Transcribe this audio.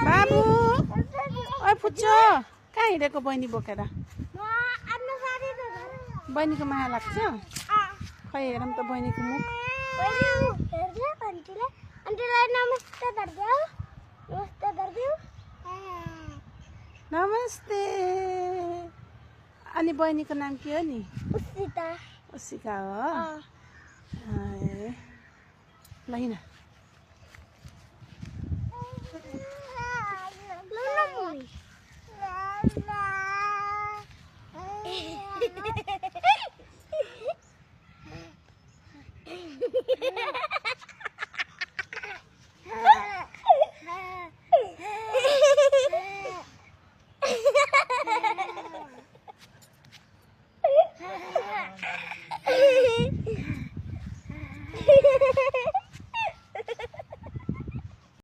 बाबु ओइ फुच्चो कहाँ हिँडेको बहिनी बोकेर बहिनीको माया लाग्छ खै हेरौँ त बहिनीको मुख नमस्ते अनि बहिनीको नाम के हो नि उसिका हो ल हिँड